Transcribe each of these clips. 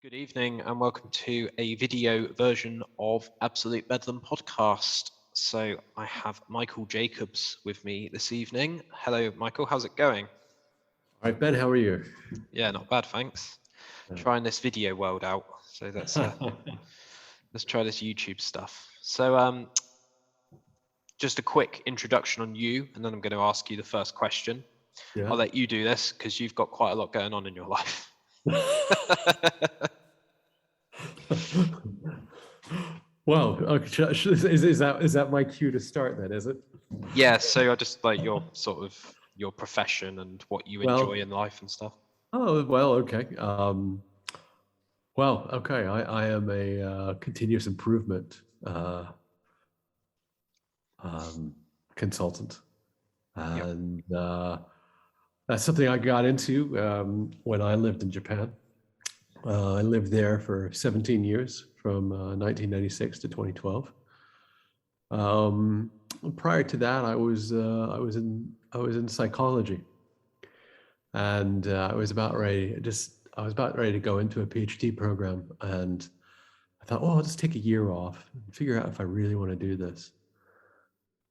Good evening and welcome to a video version of Absolute Bedlam podcast. So I have Michael Jacobs with me this evening. Hello, Michael. How's it going? All right, Ben, how are you? Yeah, not bad, thanks. Trying this video world out. So let's try this YouTube stuff. So just a quick introduction on you, and then I'm going to ask you the first question. Yeah. I'll let you do this because you've got quite a lot going on in your life. Well, okay, is that my cue to start then, is it? Yeah, so I just like your profession and what you enjoy in life and stuff. Oh, well, okay. Okay. I am a continuous improvement consultant, and that's something I got into when I lived in Japan. I lived there for 17 years, from 1996 to 2012. Prior to that, I was in psychology, and I was about ready to go into a PhD program, and I thought, oh, I'll just take a year off and figure out if I really want to do this.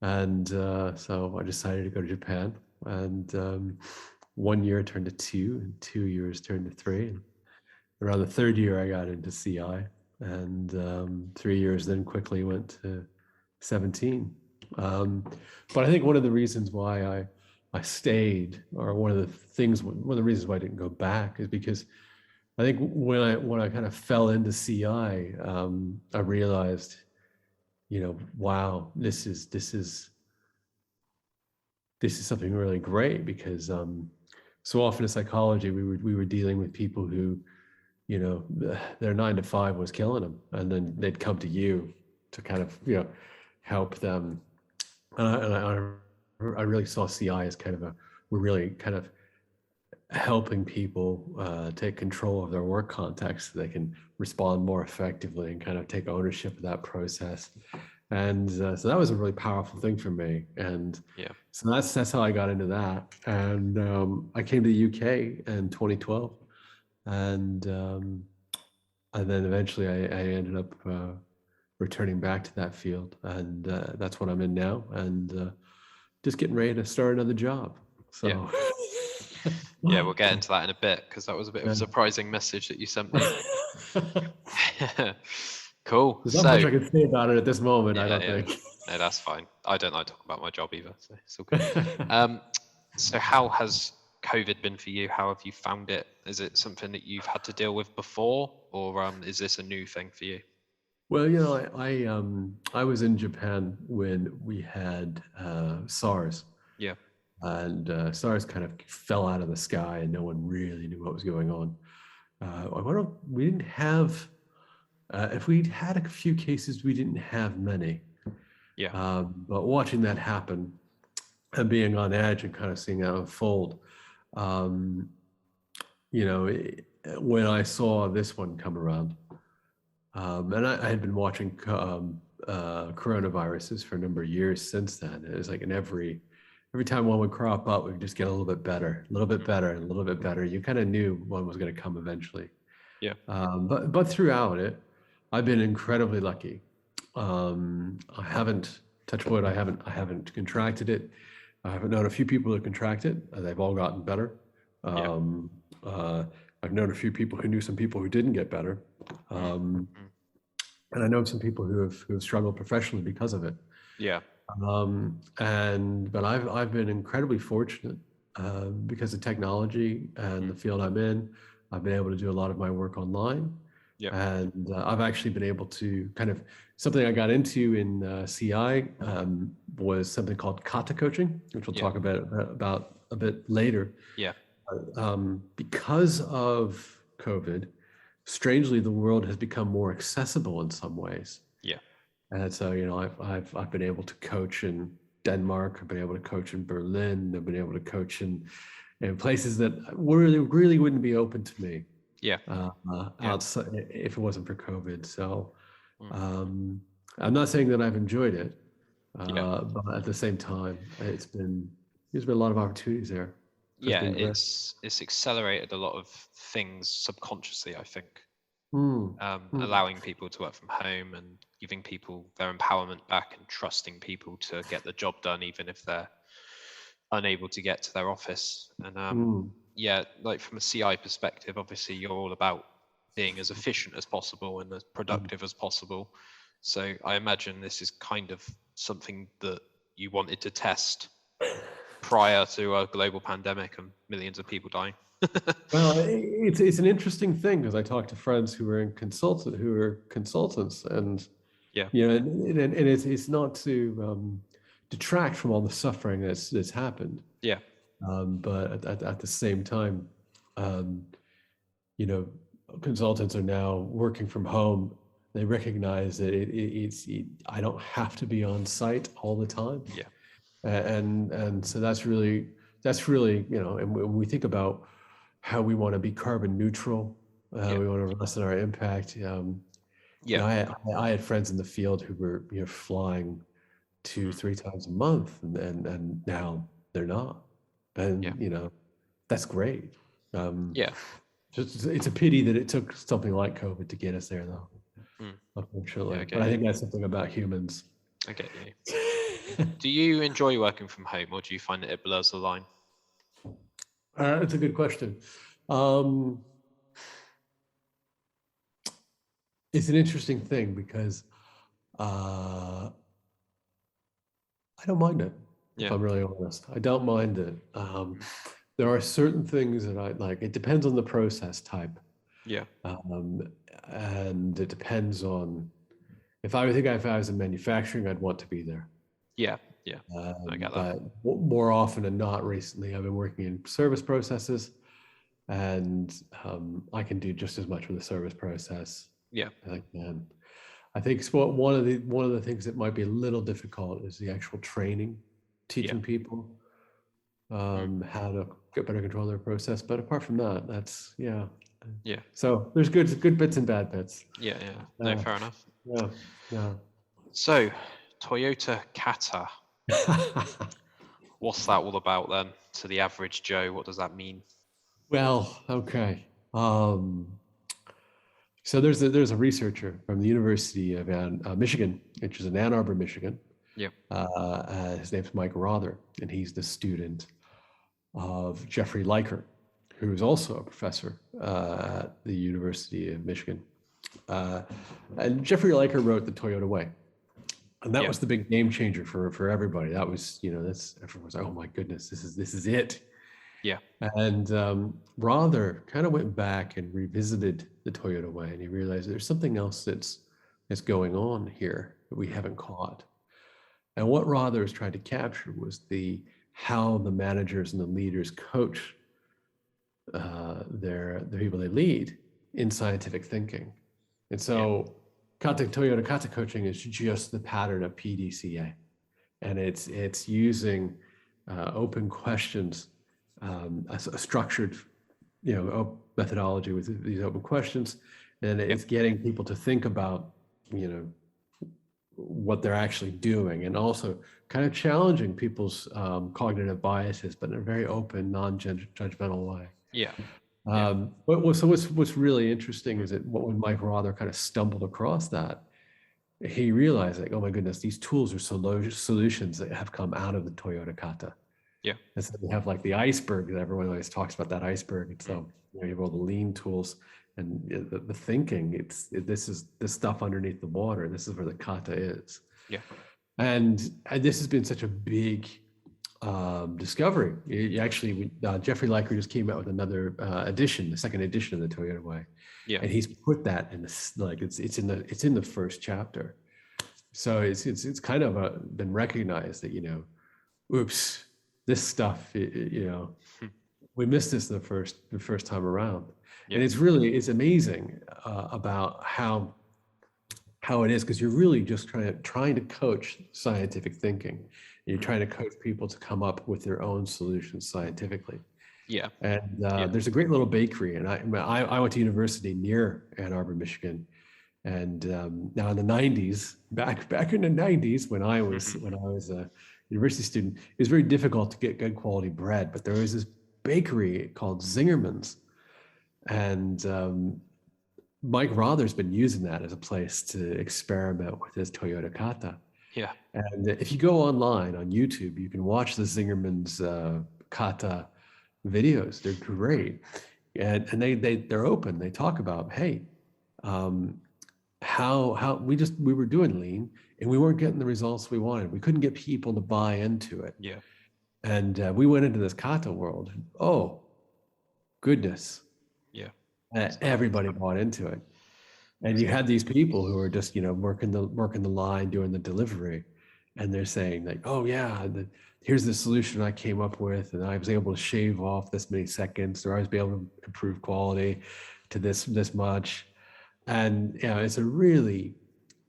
And so I decided to go to Japan, and 1 year turned to two, and 2 years turned to three. And around the third year, I got into CI, and 3 years then quickly went to 17. But I think one of the reasons why I stayed, or one of the reasons why I didn't go back, is because I think when I kind of fell into CI, I realized, wow, this is something really great, because so often in psychology we were dealing with people who, their 9 to 5 was killing them, and then they'd come to you to kind of help them. And I really saw CI as we're really kind of helping people take control of their work context so they can respond more effectively and kind of take ownership of that process. And so that was a really powerful thing for me. And so that's how I got into that. And I came to the UK in 2012, and then eventually I ended up returning back to that field, and that's what I'm in now, and just getting ready to start another job. So yeah, we'll get into that in a bit, because that was a bit of a surprising message that you sent me. Cool. There's not much I can say about it at this moment, I don't think. No, that's fine. I don't like talking about my job either, so it's all good. So how has COVID been for you? How have you found it? Is it something that you've had to deal with before, or is this a new thing for you? Well, I was in Japan when we had SARS. Yeah. And SARS kind of fell out of the sky, and no one really knew what was going on. We didn't have, if we'd had a few cases, we didn't have many. Yeah. But watching that happen and being on edge and kind of seeing that unfold, when I saw this one come around, and I had been watching coronaviruses for a number of years since then. It was like in every time one would crop up, we'd just get a little bit better, a little bit better, and a little bit better. You kind of knew one was going to come eventually. Yeah. But throughout it, I've been incredibly lucky. I haven't, touch wood, I haven't contracted it. I haven't known a few people who contracted it. They've all gotten better. I've known a few people who knew some people who didn't get better. And I know some people who have struggled professionally because of it. Yeah. But I've been incredibly fortunate because of technology and the field I'm in. I've been able to do a lot of my work online. Yeah. And I've actually been able to kind of, something I got into in CI was something called Kata coaching, which we'll talk about a bit later. Yeah. Because of COVID, strangely, the world has become more accessible in some ways. Yeah. And so, I've been able to coach in Denmark. I've been able to coach in Berlin. I've been able to coach in places that really wouldn't be open to me. Yeah. Outside, if it wasn't for COVID. So, I'm not saying that I've enjoyed it, but at the same time, there's been a lot of opportunities there. Yeah, it's accelerated a lot of things subconsciously, I think. allowing people to work from home and giving people their empowerment back and trusting people to get the job done, even if they're unable to get to their office. And yeah, like from a CI perspective, obviously you're all about being as efficient as possible and as productive as possible. So I imagine this is kind of something that you wanted to test prior to a global pandemic and millions of people dying. Well, it's an interesting thing, because I talk to friends who are consultants, and Yeah. you know, and it's not to detract from all the suffering that's happened. Yeah. But at the same time, you know, consultants are now working from home. They recognize that I don't have to be on site all the time. Yeah. And so that's really, you know, and when we think about how we want to be carbon neutral, we want to lessen our impact. You know, I had friends in the field who were, you know, flying 2-3 times a month, and now they're not, and you know, that's great. It's a pity that it took something like COVID to get us there, though. Unfortunately, but I think that's something about humans. I get you. Do you enjoy working from home, or do you find that it blurs the line? That's a good question. It's an interesting thing, because I don't mind it. If I'm really honest, I don't mind it. There are certain things that I like. It depends on the process type. Yeah. And it depends on, if I was in manufacturing, I'd want to be there. Yeah. I get that. But more often than not, recently, I've been working in service processes, and I can do just as much with the service process. Yeah. I think one of the things that might be a little difficult is the actual training, teaching people how to get better control of their process. But apart from that, that's So there's good bits and bad bits. Yeah. No, fair enough. Yeah. So, Toyota Kata. What's that all about then? To the average Joe, what does that mean? Well, okay. So there's a researcher from the University of Michigan, which is in Ann Arbor, Michigan. Yeah. His name's Mike Rother, and he's the student of Jeffrey Leiker, who is also a professor at the University of Michigan. And Jeffrey Leiker wrote The Toyota Way. And that was the big game changer for everybody. That was, you know, everyone was like, oh my goodness, this is it. Yeah. And Rother kind of went back and revisited The Toyota Way, and he realized there's something else that's going on here that we haven't caught. And what Rother was trying to capture was how the managers and the leaders coach the people they lead in scientific thinking. And so Toyota Kata coaching is just the pattern of PDCA, and it's using open questions, a structured, you know, methodology with these open questions, and it's getting people to think about, you know, what they're actually doing, and also kind of challenging people's cognitive biases, but in a very open, non-judgmental way. But what's really interesting is that when Mike Rother kind of stumbled across that, he realized, like, oh my goodness, these tools are solutions that have come out of the Toyota Kata. And so we have like the iceberg that everyone always talks about, that iceberg. And so you know, you have all the lean tools and the thinking. This is this stuff underneath the water. This is where the Kata is. And this has been such a big discovery. Actually, Jeffrey Leiker just came out with another edition, the second edition of the Toyota Way. And he's put that in this, like it's in the first chapter. So it's kind of been recognized that, you know, oops, this stuff, you know, we missed this the first time around. And it's amazing about how it is, because you're really just trying to coach scientific thinking. You're trying to coach people to come up with their own solutions scientifically. And there's a great little bakery, and I went to university near Ann Arbor, Michigan, and now in the 90s, back in the 90s, when I was a university student, it was very difficult to get good quality bread, but there was this bakery called Zingerman's, and Mike Rother's been using that as a place to experiment with his Toyota Kata. Yeah. And if you go online on YouTube, you can watch the Zingerman's Kata videos. They're great, and they're open. They talk about, hey, how we were doing lean and we weren't getting the results we wanted. We couldn't get people to buy into it. Yeah. And we went into this Kata world. And, oh, goodness. Yeah. Everybody bought into it. And you had these people who were just, working the line, doing the delivery. And they're saying like, oh yeah, here's the solution I came up with. And I was able to shave off this many seconds, or I was able to improve quality to this much. And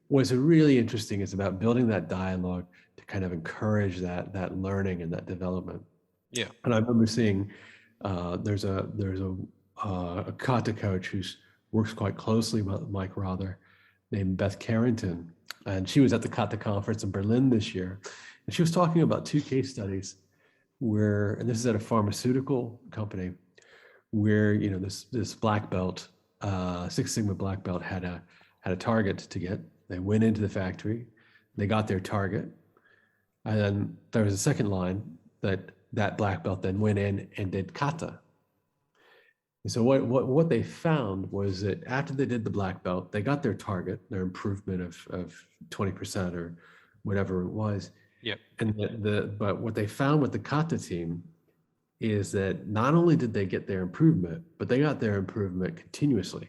what's really interesting is about building that dialogue to kind of encourage that learning and that development. Yeah. And I remember seeing there's a kata coach who works quite closely with Mike Rother, named Beth Carrington, and she was at the Kata conference in Berlin this year, and she was talking about 2 case studies and this is at a pharmaceutical company, where this black belt, Six Sigma black belt had a target to get. They went into the factory, they got their target, and then there was a second line that black belt then went in and did kata. And so what they found was that after they did the black belt, they got their target, their improvement of 20% or whatever it was. Yep. And but what they found with the kata team is that not only did they get their improvement, but they got their improvement continuously.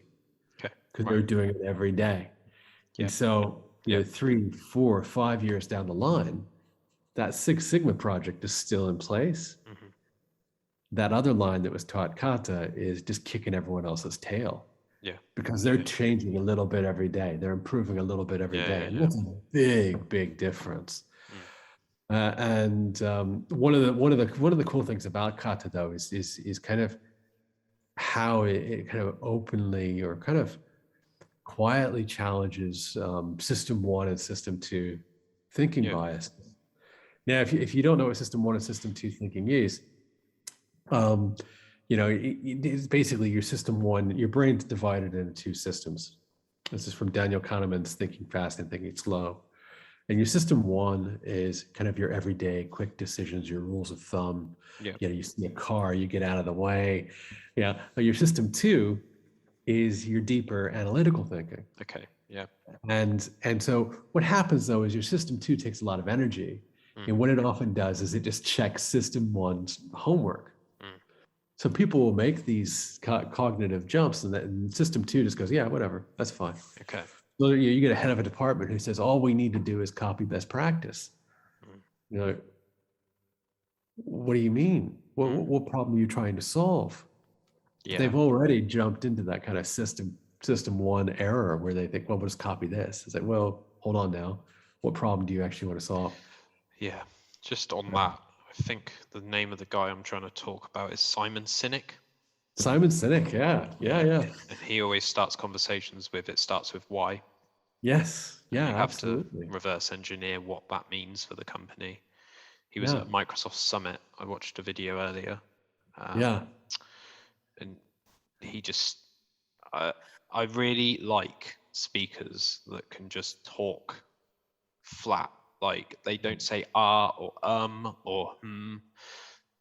Okay. Because they're doing it every day. Yeah. And so 3, 4, 5 years down the line, that Six Sigma project is still in place. Mm-hmm. That other line that was taught kata is just kicking everyone else's tail. Yeah. Because they're changing a little bit every day. They're improving a little bit every day. And that's a big, big difference. And one of the cool things about kata, though, is kind of how it kind of openly or kind of quietly challenges system 1 and system 2 thinking bias. Now, if you don't know what system 1 and system 2 thinking is, it's basically your system 1, your brain's divided into 2 systems. This is from Daniel Kahneman's Thinking Fast and Thinking Slow. And your system 1 is kind of your everyday quick decisions, your rules of thumb. Yeah. You see a car, you get out of the way. Yeah. But your system 2 is your deeper analytical thinking. Okay. Yeah. And so what happens, though, is your system 2 takes a lot of energy. And what it often does is it just checks system 1's homework. So people will make these cognitive jumps, and system 2 just goes, yeah, whatever, that's fine. Okay. So you get a head of a department who says, all we need to do is copy best practice. What do you mean? What problem are you trying to solve? Yeah. They've already jumped into that kind of system 1 error where they think, well, we'll just copy this. It's like, well, hold on now. What problem do you actually want to solve? Yeah, just on that, I think the name of the guy I'm trying to talk about is Simon Sinek. Simon Sinek, yeah. And he always starts conversations with, it starts with why. Yes, yeah, you have absolutely. to reverse engineer what that means for the company. He was at Microsoft Summit. I watched a video earlier. And he just, I really like speakers that can just talk flat. Like they don't say or or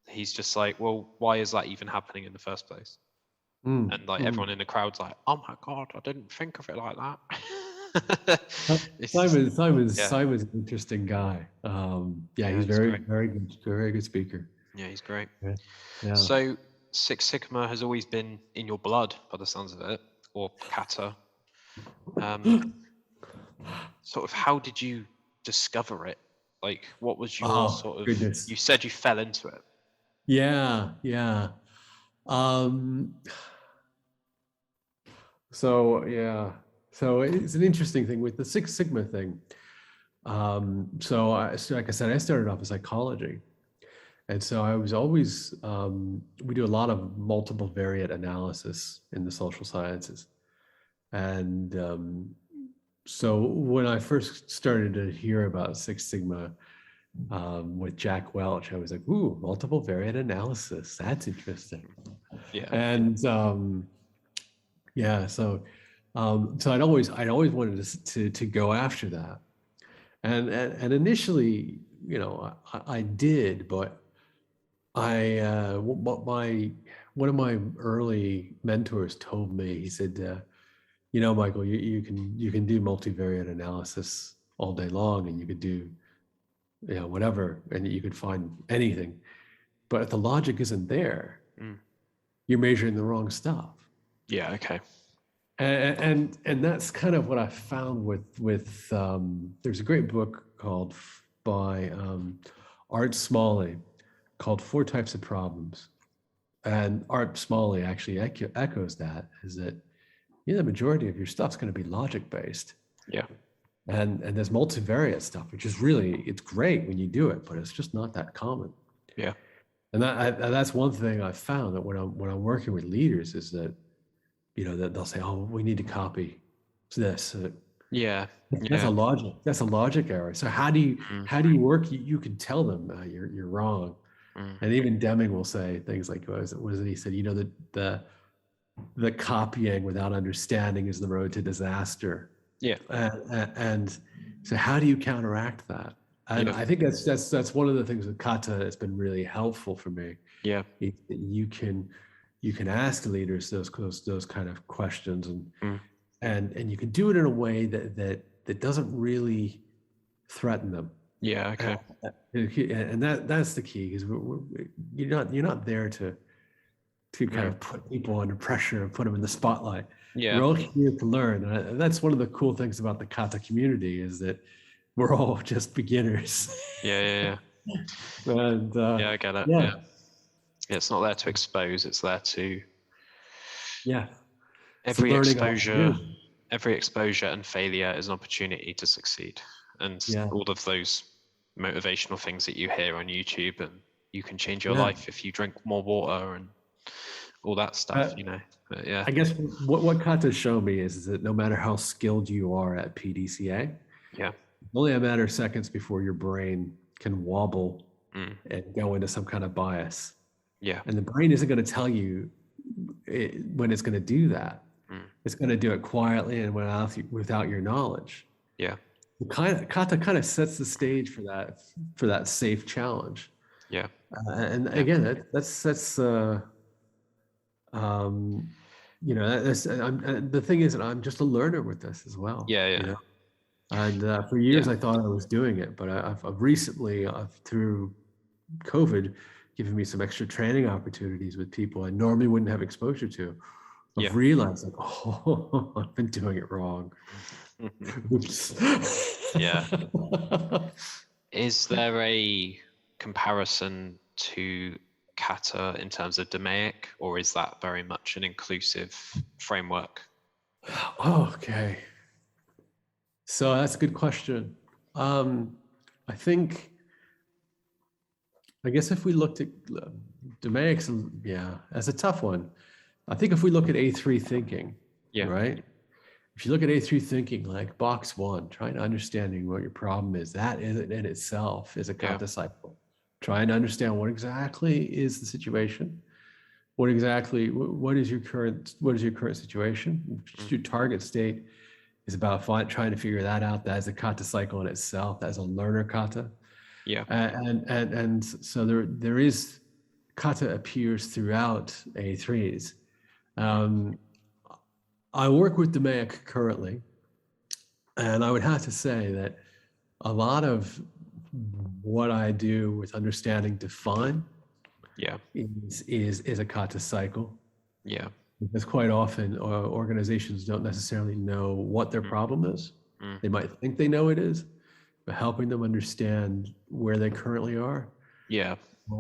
He's just like, well, why is that even happening in the first place? And like everyone in the crowd's like, oh my God, I didn't think of it like that. Simon's an interesting guy. He's very good speaker. Yeah, he's great. Yeah. So Six Sigma has always been in your blood, by the sounds of it, or Kata. Sort of, how did you discover it? Like, what was your goodness. You said you fell into it. Yeah. So it's an interesting thing with the Six Sigma thing. So like I said, I started off in psychology. And so I was always, we do a lot of multiple variate analysis in the social sciences. And so when I first started to hear about Six Sigma with Jack Welch, I was like, ooh, multiple variate analysis. That's interesting. Yeah. And so So I'd always wanted to go after that, and initially, I did, but one of my early mentors told me, he said, Michael, you can do multivariate analysis all day long, and you could do whatever, and you could find anything, but if the logic isn't there, you're measuring the wrong stuff. Yeah. Okay. And that's kind of what I found with there's a great book called by Art Smalley called Four Types of Problems, and Art Smalley actually echoes that, is that the majority of your stuff's going to be logic based. Yeah. And there's multivariate stuff, which is really, it's great when you do it, but it's just not that common. Yeah. And that's one thing I've found, that when I'm working with leaders, is that that they'll say, "Oh, we need to copy this." Yeah. That's a logic error. So how do you work? You can tell them you're wrong. And even Deming will say things like, what is it he said? The copying without understanding is the road to disaster. Yeah. And so how do you counteract that? And I think that's one of the things that Kata has been really helpful for me. Yeah. You can ask leaders those kind of questions, and you can do it in a way that doesn't really threaten them. Yeah. Okay. And that's the key, because you're not there to kind of put people under pressure and put them in the spotlight. Yeah. We're all here to learn. And that's one of the cool things about the Kata community, is that we're all just beginners. Yeah. And I get it. Yeah. It's not there to expose, it's there to every exposure and failure is an opportunity to succeed. And all of those motivational things that you hear on YouTube, and you can change your life if you drink more water and all that stuff, But I guess what Kata showed me is that no matter how skilled you are at PDCA, it's only a matter of seconds before your brain can wobble and go into some kind of bias. Yeah. And the brain isn't going to tell you when it's going to do that. It's going to do it quietly and without your knowledge. Yeah. Kata kind of sets the stage for that safe challenge. Yeah. Again, that's the thing is that I'm just a learner with this as well. Yeah. And for years I thought I was doing it, but I've recently, through COVID, given me some extra training opportunities with people I normally wouldn't have exposure to. I've realized, like, oh, I've been doing it wrong. Oops. Yeah. Is there a comparison to Kata in terms of DMAIC, or is that very much an inclusive framework? Okay. So that's a good question. I guess if we looked at DMAIC, that's a tough one. I think if we look at A3 thinking, right? If you look at A3 thinking, like box one, trying to understanding what your problem is, that in itself is a Kata cycle. Trying to understand what exactly is the situation. What is your current situation? Your target state is about trying to figure that out. That is a Kata cycle in itself. That is a learner Kata. Yeah. And so there is, Kata appears throughout A3s. I work with DMAIC currently, and I would have to say that a lot of what I do with understanding define is a Kata cycle. Yeah. Because quite often organizations don't necessarily know what their problem is. They might think they know it is, but helping them understand where they currently are. Yeah.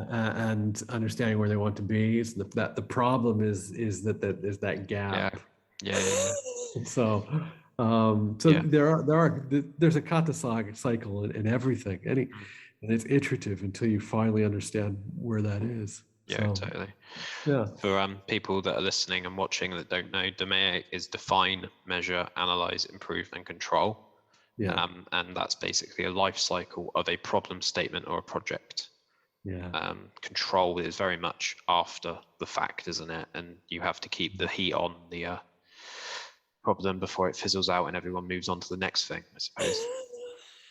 And understanding where they want to be, is that the problem is that there's that gap. Yeah. So there's a Kata cycle in everything, and it's iterative until you finally understand where that is. Yeah, so, totally. Yeah. For people that are listening and watching that don't know, DMAIC is define, measure, analyze, improve, and control. Yeah. And that's basically a life cycle of a problem statement or a project. Yeah. Control is very much after the fact, isn't it? And you have to keep the heat on, problem before it fizzles out and everyone moves on to the next thing, I suppose.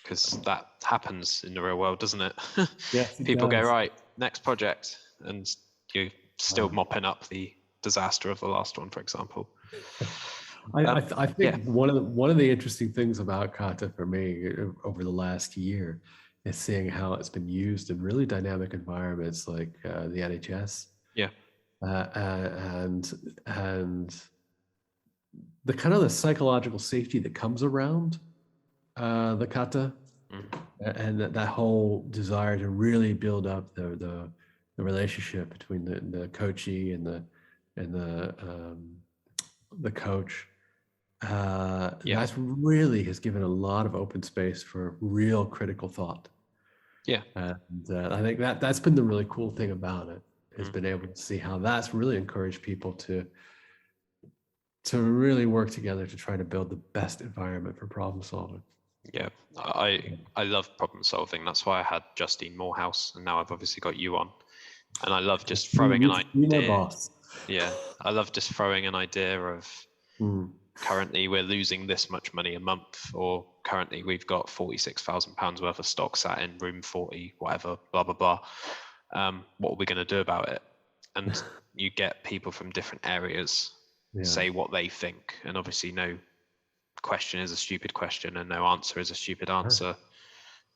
Because that happens in the real world, doesn't it? Yes, it People go, does. right, next project, and you're still mopping up the disaster of the last one, for example. I think one of the interesting things about Kata for me over the last year is seeing how it's been used in really dynamic environments like the NHS. Yeah. And the kind of the psychological safety that comes around the Kata, and that whole desire to really build up the relationship between the coachee and the coach. That really has given a lot of open space for real critical thought. Yeah. And I think that's been the really cool thing about it, has been able to see how that's really encouraged people to really work together to try to build the best environment for problem solving. Yeah, I love problem solving. That's why I had Justine Morehouse, and now I've obviously got you on. And I love just throwing an idea. Yeah, I love just throwing an idea of currently we're losing this much money a month, or currently we've got £46,000 worth of stock sat in room 40, whatever, blah, blah, blah. What are we going to do about it? And you get people from different areas say what they think. And obviously no question is a stupid question and no answer is a stupid answer.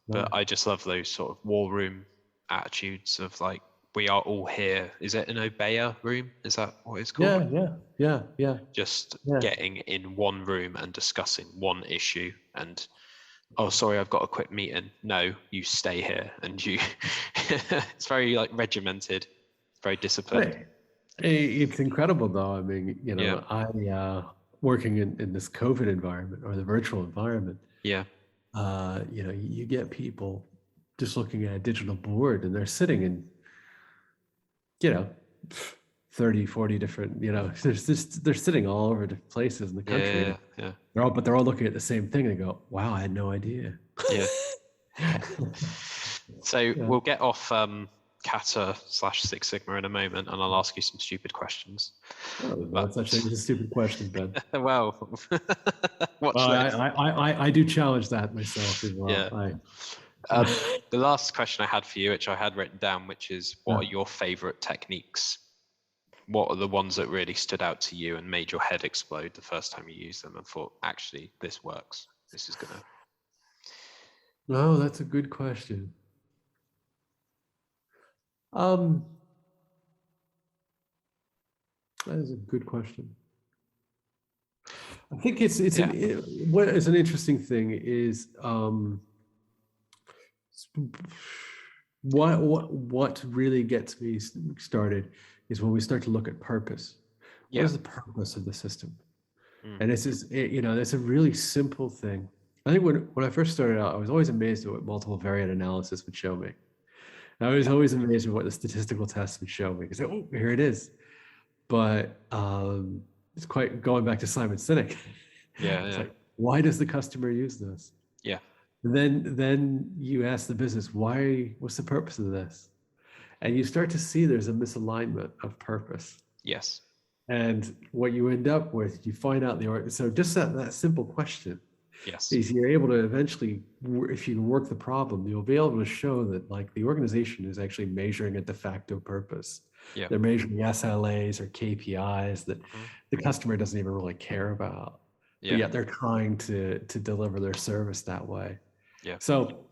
But I just love those sort of war room attitudes of like, we are all here. Is it an obeyer room? Is that what it's called? Yeah. Just getting in one room and discussing one issue and, oh, sorry, I've got a quick meeting. No, you stay here. And you, it's very like regimented, very disciplined. It's incredible though. I mean, I working in this COVID environment or the virtual environment. Yeah. You get people just looking at a digital board and they're sitting in, 30, 40 different, they're sitting all over different places in the country. Yeah. They're all looking at the same thing and they go, wow, I had no idea. Yeah. So we'll get off Kata / Six Sigma in a moment, and I'll ask you some stupid questions. That's actually a stupid question, Ben. Well, I do challenge that myself as well. Yeah. The last question I had for you, which I had written down, which is, what are your favorite techniques? What are the ones that really stood out to you and made your head explode the first time you used them and thought, actually, this works. This is gonna. No, that's a good question. That is a good question. I think what is an interesting thing is what really gets me started is when we start to look at purpose. What is the purpose of the system? And it's a really simple thing. I think when I first started out, I was always amazed at what multiple variant analysis would show me. I was always amazed at what the statistical tests would show me, because here it is. But it's quite going back to Simon Sinek. It's like, why does the customer use this? Yeah. Then you ask the business, what's the purpose of this? And you start to see there's a misalignment of purpose. Yes. And what you end up with, you find out so just that simple question. Yes. Is you're able to eventually, if you can work the problem, you'll be able to show that like the organization is actually measuring a de facto purpose. Yeah. They're measuring SLAs or KPIs that the customer doesn't even really care about. Yeah. But yet they're trying to deliver their service that way. Yeah. So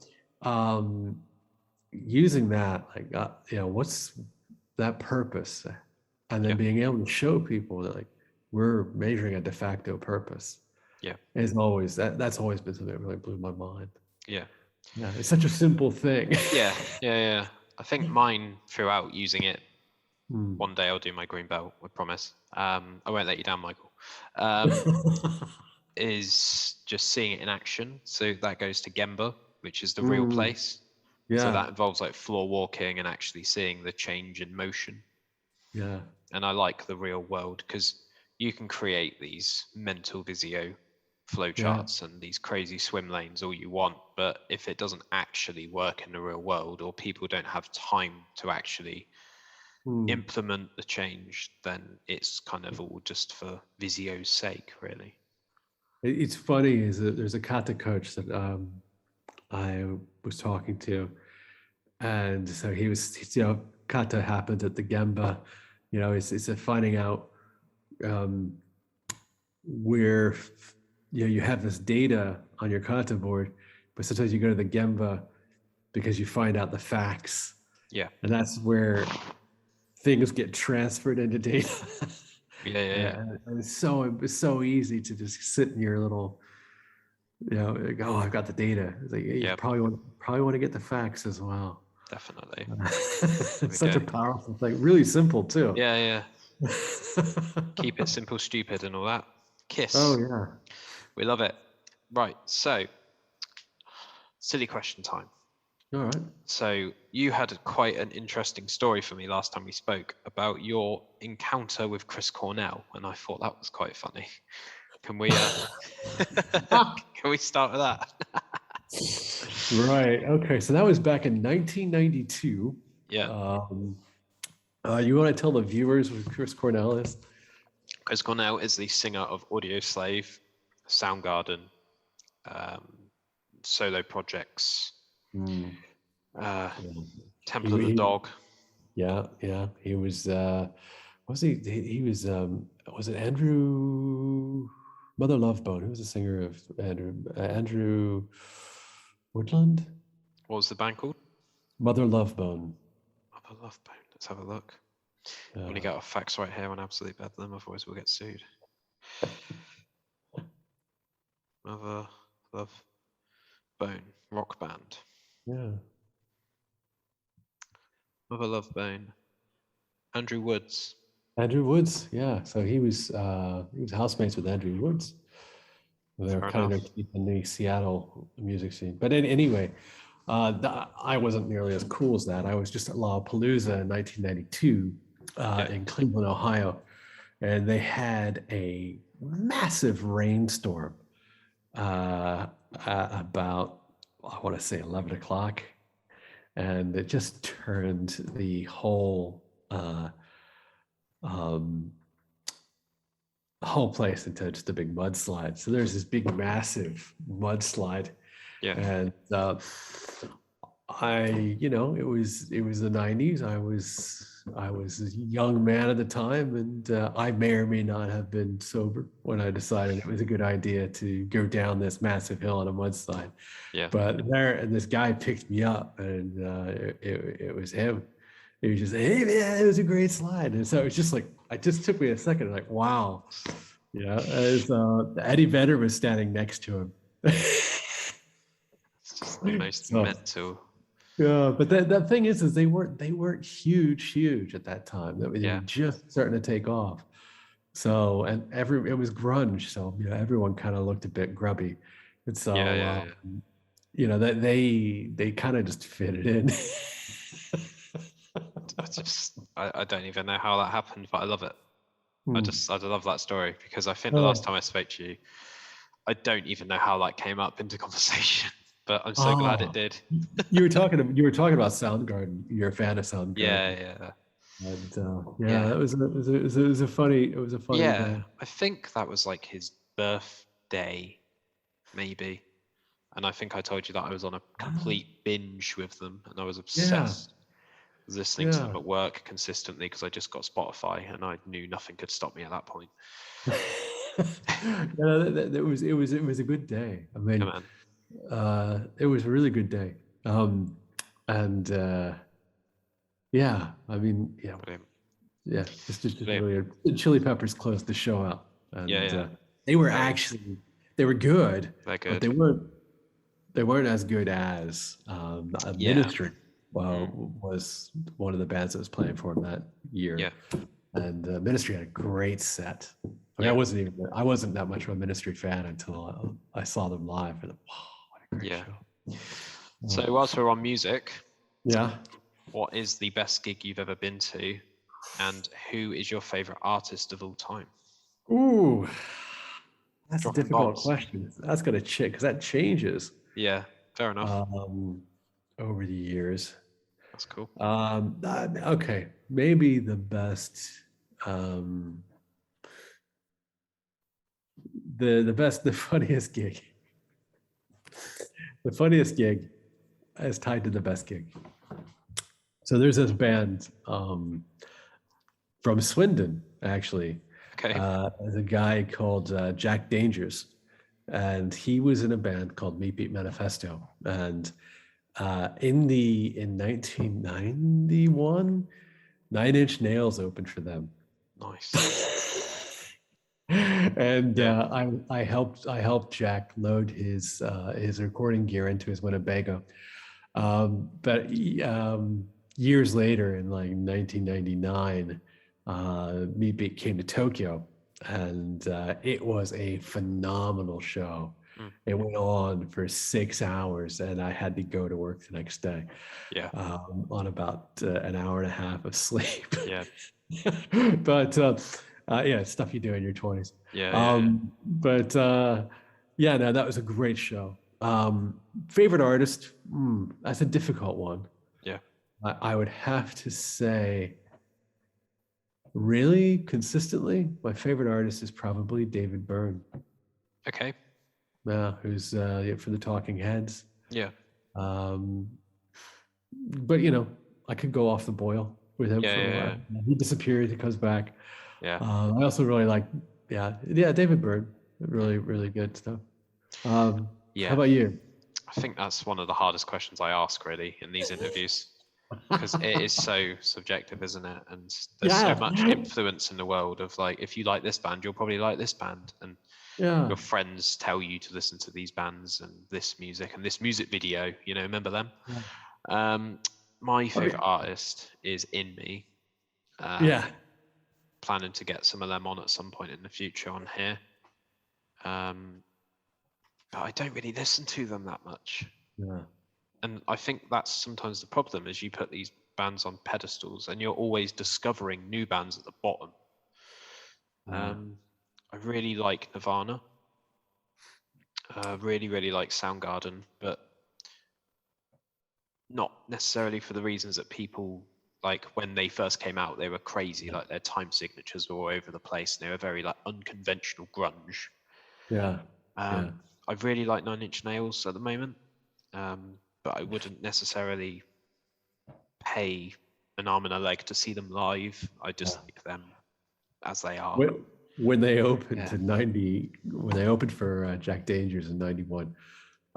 using that, like, what's that purpose? And then being able to show people that like we're measuring a de facto purpose. Yeah. Is always that's always been something that really blew my mind. Yeah. Yeah. It's such a simple thing. Yeah. I think mine throughout using it, one day I'll do my green belt, I promise. I won't let you down, Michael. Is just seeing it in action. So that goes to Gemba, which is the real place. Yeah. So that involves like floor walking and actually seeing the change in motion. Yeah. And I like the real world because you can create these mental Visio flowcharts and these crazy swim lanes all you want, but if it doesn't actually work in the real world, or people don't have time to actually implement the change, then it's kind of all just for Visio's sake, really. It's funny is that there's a Kata coach that I was talking to, and so he was, Kata happened at the Gemba. It's a finding out um, where you have this data on your Kata board, but sometimes you go to the Gemba because you find out the facts. Yeah. And that's where things get transferred into data. Yeah. And it's so easy to just sit in your little, like, oh, I've got the data. It's like, you probably want to get the facts as well. Definitely. It's such a powerful thing. Really simple too. Yeah. Keep it simple, stupid, and all that. Kiss. Oh yeah. We love it. Right. So, silly question time. All right. So you had quite an interesting story for me last time we spoke about your encounter with Chris Cornell, and I thought that was quite funny. Can we can we start with that? Right. Okay. So that was back in 1992. Yeah. You want to tell the viewers what Chris Cornell is? Chris Cornell is the singer of Audio Slave, Soundgarden, solo projects, Temple of the Dog. Yeah. He was. Was he? He was. Was it Andrew? Mother Love Bone. Who was the singer of Andrew Woodland? What was the band called? Mother Love Bone. Mother Love Bone. Let's have a look. I'm going to get our facts right here on Absolute Bedlam, otherwise we'll get sued. Mother Love Bone, rock band. Yeah. Mother Love Bone. Andrew Woods. Andrew Woods, yeah. So he was housemates with Andrew Woods. They were kind of in the Seattle music scene. But anyway, I wasn't nearly as cool as that. I was just at Lollapalooza in 1992 in Cleveland, Ohio, and they had a massive rainstorm about, I want to say 11 o'clock, and it just turned the whole place into just a big mudslide. So there's this big, massive mudslide. Yeah. And it was the 90s. I was a young man at the time, and I may or may not have been sober when I decided it was a good idea to go down this massive hill on a mudslide. Yeah. But this guy picked me up, and it was him. He was just, hey man, it was a great slide. And so it's just like, it just took me a second, like, wow. As Eddie Vedder was standing next to him. It's just the most mental. Yeah, but that thing is they weren't huge at that time. They were just starting to take off. So, and it was grunge, so everyone kind of looked a bit grubby. And so that they kind of just fitted in. I don't even know how that happened, but I love it. I love that story, because I think the last time I spoke to you, I don't even know how that came up into conversation, but I'm so glad it did. you were talking about Soundgarden. You're a fan of Soundgarden. Yeah. And it was a funny day. I think that was like his birthday, maybe. And I think I told you that I was on a complete binge with them, and I was obsessed. Listening to them at work consistently, because I just got Spotify and I knew nothing could stop me at that point. It was a good day. I mean, it was a really good day. Just really, Chili Peppers closed the show out, and they were good. They're good. But they weren't as good as Ministry. Was one of the bands that was playing for him that year. Yeah. And Ministry had a great set. I mean, I wasn't that much of a Ministry fan until I saw them live, and wow, what a great show. So whilst we're on music, yeah, what is the best gig you've ever been to, and who is your favorite artist of all time? Ooh, that's a difficult question. That's gonna check, because that changes. Yeah, fair enough. Over the years. That's cool. Okay, maybe the best the funniest gig. The funniest gig is tied to the best gig. So there's this band from Swindon, actually. Okay. There's a guy called Jack Dangers, and he was in a band called Meat Beat Manifesto. And in 1991, Nine Inch Nails opened for them. Nice. And I helped Jack load his recording gear into his Winnebago. But years later, in like 1999, Meat Beat came to Tokyo, and it was a phenomenal show. It went on for 6 hours, and I had to go to work the next day. Yeah. On about an hour and a half of sleep. Yeah. But stuff you do in your 20s. Yeah. But no, that was a great show. Favorite artist? That's a difficult one. Yeah. I would have to say, really consistently, my favorite artist is probably David Byrne. Okay. Yeah, who's for the Talking Heads. Yeah. But I could go off the boil with him for a while. He disappears, he comes back. Yeah. I also really like, David Byrne. Really, really good stuff. How about you? I think that's one of the hardest questions I ask, really, in these interviews, because it is so subjective, isn't it? And there's so much influence in the world of, like, if you like this band, you'll probably like this band, and your friends tell you to listen to these bands and this music and this music video. Remember them? My favorite artist is In Me. Planning to get some of them on at some point in the future on here. But I don't really listen to them that much. And I think that's sometimes the problem, is you put these bands on pedestals and you're always discovering new bands at the bottom. I really like Nirvana. Really, really like Soundgarden, but not necessarily for the reasons that people, like, when they first came out, they were crazy. Like, their time signatures were all over the place, and they were very, like, unconventional grunge. I really like Nine Inch Nails at the moment, but I wouldn't necessarily pay an arm and a leg to see them live. I just like them as they are. When they opened when they opened for Jack Dangers in 91,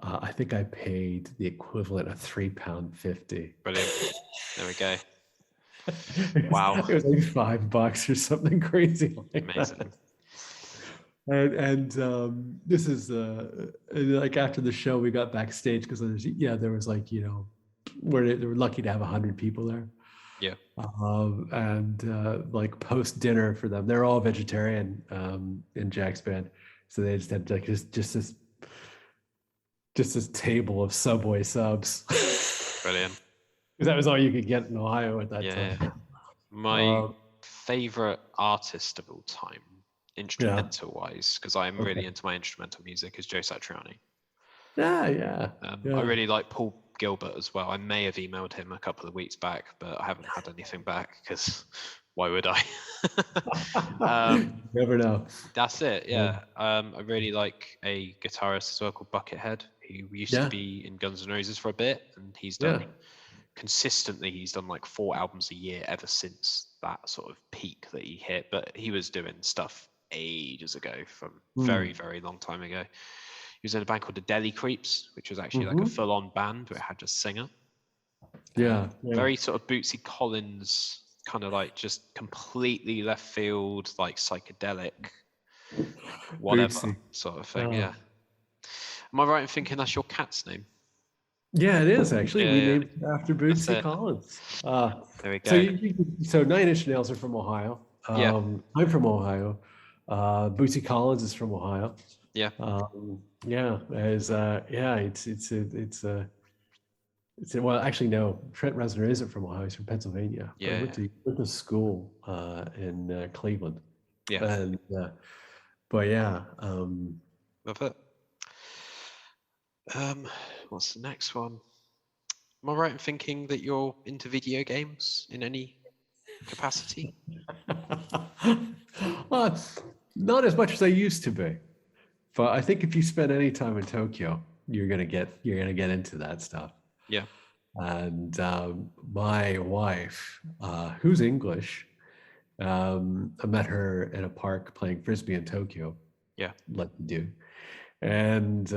I think I paid the equivalent of £3.50. Brilliant. There we go. Wow. It was like $5 or something crazy like Amazing. that. And this is like after the show, we got backstage because there was like, where they were lucky to have 100 people there. Like post dinner for them, they're all vegetarian in Jack's band, so they just had like just this table of Subway subs. Brilliant. Because that was all you could get in Ohio at that time. My favorite artist of all time, instrumental wise, because I'm really into my instrumental music, is Joe Satriani. I really like Paul Gilbert as well. I may have emailed him a couple of weeks back, but I haven't had anything back, because why would I? Never know. That's it. I really like a guitarist as well called Buckethead, who used to be in Guns N' Roses for a bit, and he's done consistently, he's done like 4 albums a year ever since that sort of peak that he hit. But he was doing stuff ages ago, from very, very long time ago. He was in a band called the Deli Creeps, which was actually like a full-on band where it had a singer. Very sort of Bootsy Collins, kind of like just completely left field, like psychedelic, whatever Bootsy sort of thing. Am I right in thinking that's your cat's name? Yeah, it is actually. We named it after Bootsy Collins. There we go. So Nine Inch Nails are from Ohio. I'm from Ohio. Bootsy Collins is from Ohio. Well, actually, no. Trent Reznor isn't from Ohio. He's from Pennsylvania. I went to school in Cleveland. Love it. What's the next one? Am I right in thinking that you're into video games in any capacity? Well, not as much as I used to be. But I think if you spend any time in Tokyo, you're gonna get into that stuff. Yeah. And my wife, who's English, I met her in a park playing frisbee in Tokyo. Yeah. Like you do. And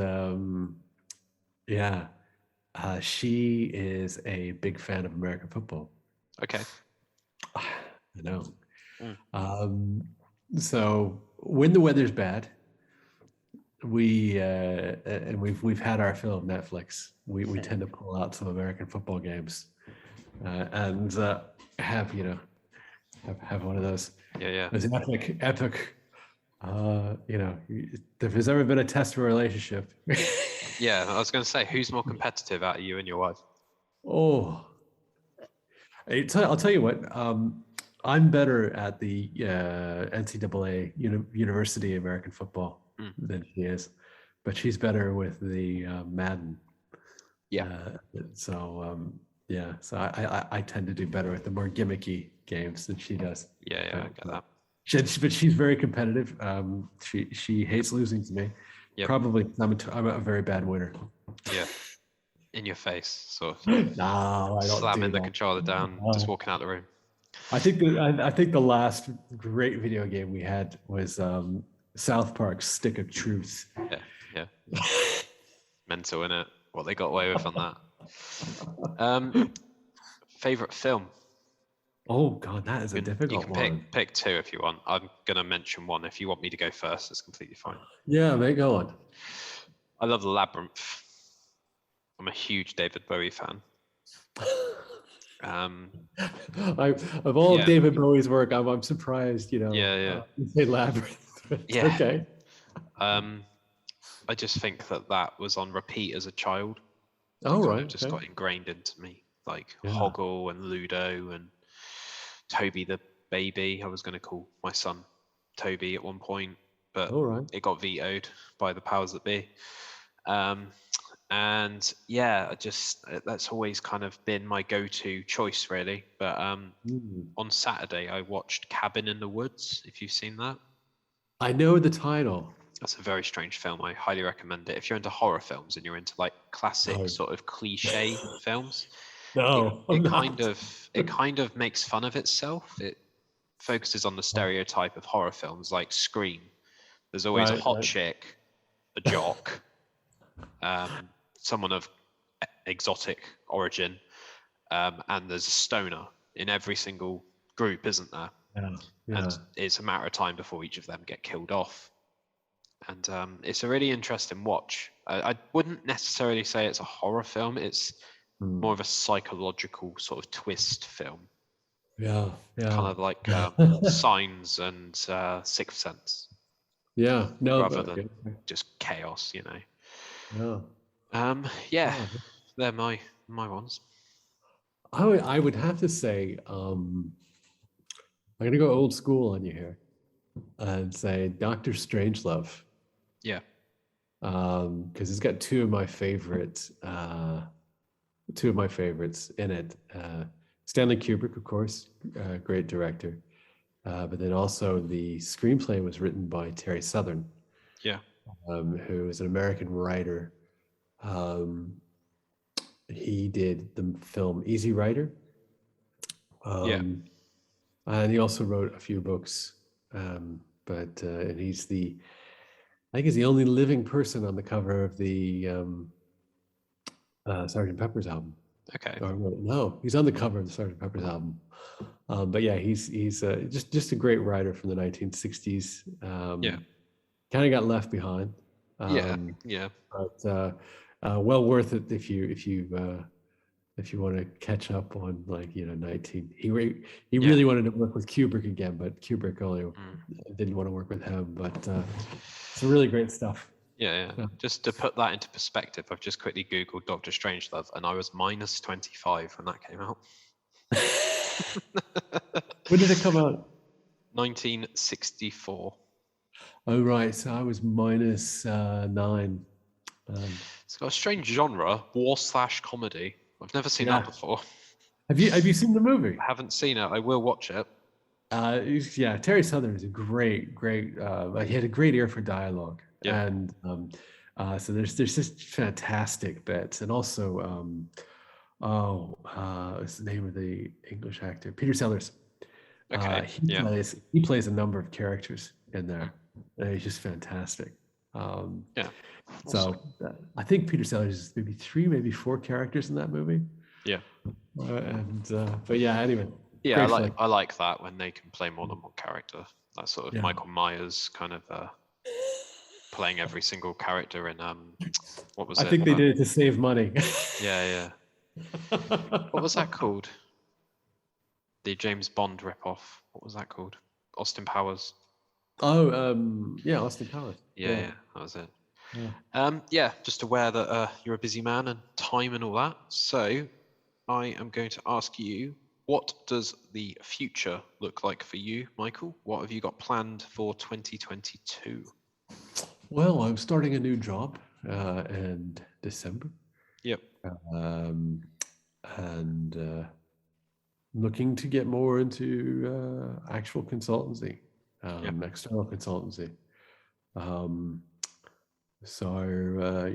yeah, she is a big fan of American football. Okay. I know. Mm. So when the weather's bad, we and we've had our fill of Netflix. We tend to pull out some American football games and have have one of those. Yeah. Those epic. If there's ever been a test of a relationship. Yeah, I was going to say, who's more competitive out of you and your wife? Oh, I'll tell you what. I'm better at the NCAA University American football than she is, but she's better with the Madden. Yeah. So I tend to do better with the more gimmicky games than she does. Yeah, I get that. But she's very competitive. She hates losing to me. Yep. Probably I'm a very bad winner. Yeah. In your face, sort of. No, I don't slamming do the that. controller down, just walking out the room. I think the last great video game we had was South Park's Stick of Truth. Yeah. Mental, innit? What they got away with on that. Favorite film? Oh God, that is a difficult one. You can pick two if you want. I'm gonna mention one. If you want me to go first, it's completely fine. Yeah, mate, go on. I love The Labyrinth. I'm a huge David Bowie fan. Of all David Bowie's work, I'm surprised. You say Labyrinth. Yeah. Okay. I just think that was on repeat as a child. Oh, right. It just got ingrained into me, like Hoggle and Ludo and Toby the baby. I was going to call my son Toby at one point, but it got vetoed by the powers that be. And yeah, that's always kind of been my go-to choice, really. But on Saturday, I watched Cabin in the Woods. If you've seen that, I know the title. That's a very strange film. I highly recommend it. If you're into horror films and you're into like classic sort of cliche films, it kind of makes fun of itself. It focuses on the stereotype of horror films like Scream. There's always a hot chick, a jock, someone of exotic origin, and there's a stoner in every single group, isn't there? And it's a matter of time before each of them get killed off. And it's a really interesting watch. I wouldn't necessarily say it's a horror film. It's more of a psychological sort of twist film. Yeah. Kind of like Signs and Sixth Sense. Yeah. No. Rather than just chaos, they're my ones. I would have to say, I'm gonna go old school on you here and say Dr. Strangelove. Yeah. Because it's got two of my favorites in it. Stanley Kubrick, of course, great director. But then also the screenplay was written by Terry Southern. Yeah. Who is an American writer. He did the film Easy Rider. And he also wrote a few books. And I think he's the only living person on the cover of the Sgt. Pepper's album. Okay. No, he's on the cover of the Sgt. Pepper's album. But yeah, he's just a great writer from the 1960s. Kind of got left behind. But well worth it if you want to catch up on 19. He really wanted to work with Kubrick again, but Kubrick only didn't want to work with him. But it's really great stuff. Yeah. Just to put that into perspective, I've just quickly Googled Dr. Strangelove, and I was minus 25 when that came out. When did it come out? 1964. Oh, right. So I was minus 9. It's got a strange genre, war/comedy. I've never seen that before. Have you seen the movie? I haven't seen it. I will watch it. Terry Southern is a great. He had a great ear for dialogue. Yeah. And so there's just fantastic bits, and also what's the name of the English actor? Peter Sellers. Okay. He plays a number of characters in there, and he's just fantastic. Yeah. So I think Peter Sellers is maybe 3, maybe 4 characters in that movie. Yeah. But yeah, anyway. Yeah, I like that when they can play more than one character. That sort of Yeah. Michael Myers kind of playing every single character in what was it? I think they did it to save money. Yeah. What was that called? The James Bond ripoff. What was that called? Austin Powers. Oh, yeah, Austin Powers. Yeah, that was it. Yeah. Just aware that you're a busy man and time and all that. So I am going to ask you, what does the future look like for you, Michael? What have you got planned for 2022? Well, I'm starting a new job in December. Yep. And looking to get more into actual consultancy, external consultancy.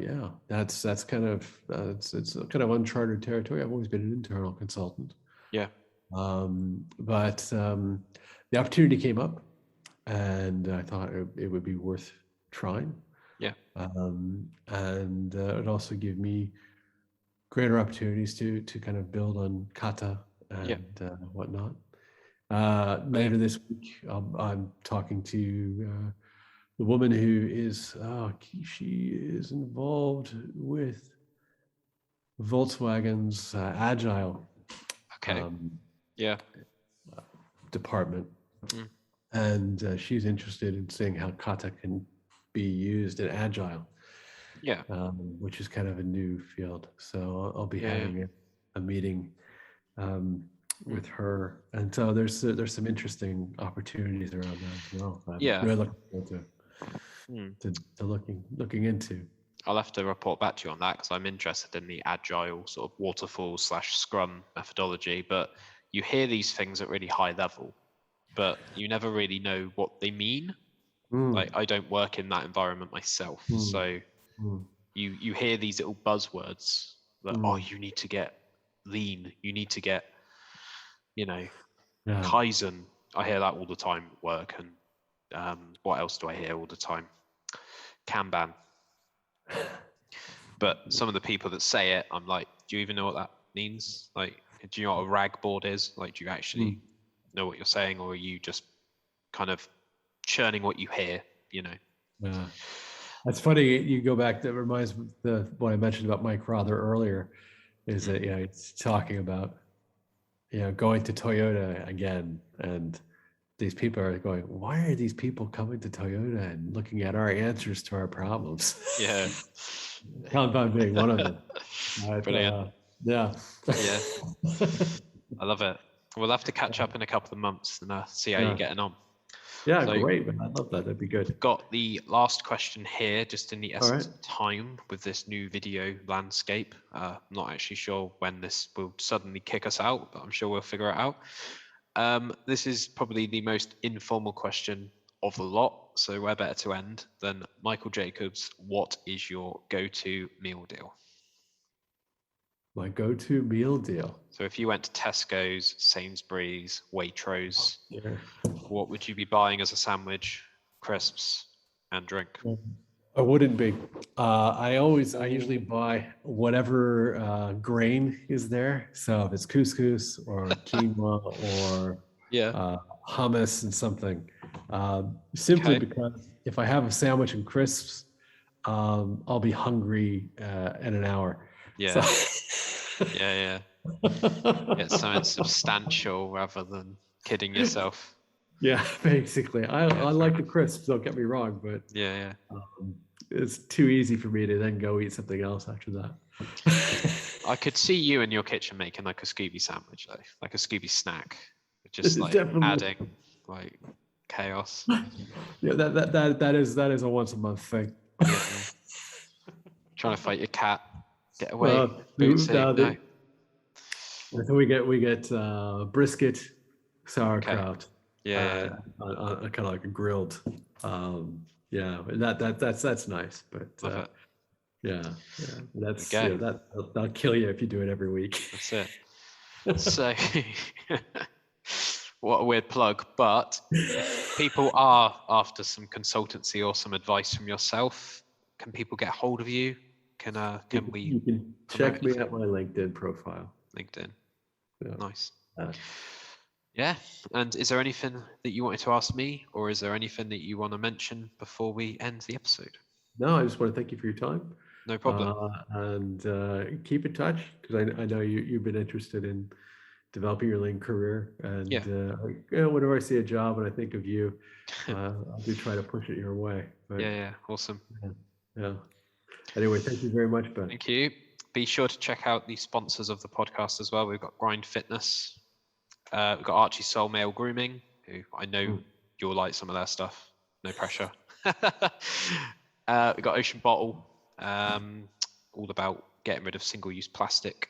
Yeah, that's kind of it's kind of uncharted territory. I've always been an internal consultant. Yeah. But the opportunity came up, and I thought it would be worth trying. Yeah. And it also give me greater opportunities to kind of build on Kata and whatnot. Later this week, I'm talking to the woman who is she is involved with Volkswagen's Agile department, and she's interested in seeing how Kata can be used in Agile, which is kind of a new field. So I'll be having a meeting with her, and so there's some interesting opportunities around that as well. I'm really looking forward to looking into. I'll have to report back to you on that, because I'm interested in the agile sort of waterfall / scrum methodology. But you hear these things at really high level, but you never really know what they mean. Like, I don't work in that environment myself, so you hear these little buzzwords that you need to get lean, you need to get Kaizen. I hear that all the time at work. And what else do I hear all the time? Kanban. But some of the people that say it, I'm like, do you even know what that means? Like, do you know what a rag board is? Like, do you actually know what you're saying, or are you just kind of churning what you hear? Yeah, that's funny. You go back. That reminds me of what I mentioned about Mike Rother earlier. Is that it's talking about going to Toyota again, and these people are going, why are these people coming to Toyota and looking at our answers to our problems? Yeah. Kanban being one of them. Brilliant. Yeah. I love it. We'll have to catch up in a couple of months and see how you're getting on. Yeah, so, great. Man. I love that. That'd be good. Got the last question here, just in the essence of time with this new video landscape. I'm not actually sure when this will suddenly kick us out, but I'm sure we'll figure it out. This is probably the most informal question of the lot, so where better to end than Michael Jacobs. What is your go-to meal deal? My go-to meal deal. So if you went to Tesco's, Sainsbury's, Waitrose, what would you be buying as a sandwich, crisps, and drink? I wouldn't be. I usually buy whatever grain is there. So if it's couscous or quinoa or hummus and something, simply because if I have a sandwich and crisps, I'll be hungry in an hour. Yeah. Yeah. Get something substantial rather than kidding yourself. Yeah, basically. I like the crisps, don't get me wrong, but it's too easy for me to then go eat something else after that. I could see you in your kitchen making like a Scooby sandwich, though, like a Scooby snack, just like adding like chaos. Yeah, that is a once a month thing. Trying to fight your cat. Get away. So we get brisket, sauerkraut. On kind of like a grilled. Yeah, that's nice, but Love it. yeah, that's There we go. that'll kill you if you do it every week. That's it. So, what a weird plug. But if people are after some consultancy or some advice from yourself, can people get hold of you? Can we You can check me at my LinkedIn profile. LinkedIn. Yeah. Nice. Uh, Yeah. And is there anything that you wanted to ask me, or is there anything that you want to mention before we end the episode? No, I just want to thank you for your time. No problem. And keep in touch, because I know you've been interested in developing your LinkedIn career. And whenever I see a job and I think of you, I do try to push it your way. But, yeah. Awesome. Yeah. Anyway, thank you very much, Ben. Thank you. Be sure to check out the sponsors of the podcast as well. We've got Grind Fitness. We've got Archie Soul Male Grooming, who I know you'll like some of their stuff. No pressure. We've got Ocean Bottle, all about getting rid of single-use plastic.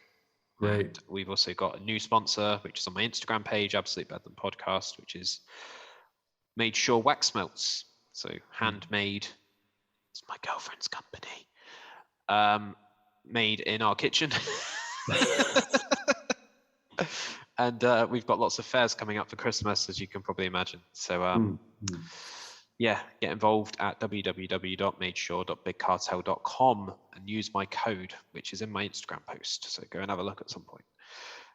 Great. And we've also got a new sponsor, which is on my Instagram page, Absolute Bedlam Podcast, which is Made Sure Wax Melts. So handmade. It's my girlfriend's company. Made in our kitchen. And we've got lots of fairs coming up for Christmas, as you can probably imagine. So yeah, get involved at www.madesure.bigcartel.com and use my code, which is in my Instagram post. So go and have a look at some point.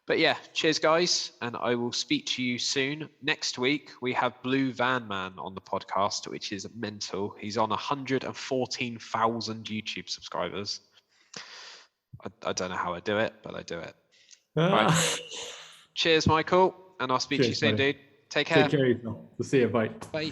But yeah, cheers guys, and I will speak to you soon. Next week we have Blue Van Man on the podcast, which is mental. He's on 114,000 YouTube subscribers. I don't know how I do it, but I do it. Right. Cheers, Michael, and I'll speak to you soon, buddy. dude. Take care. Take care of yourself. We'll see you. Bye. Bye.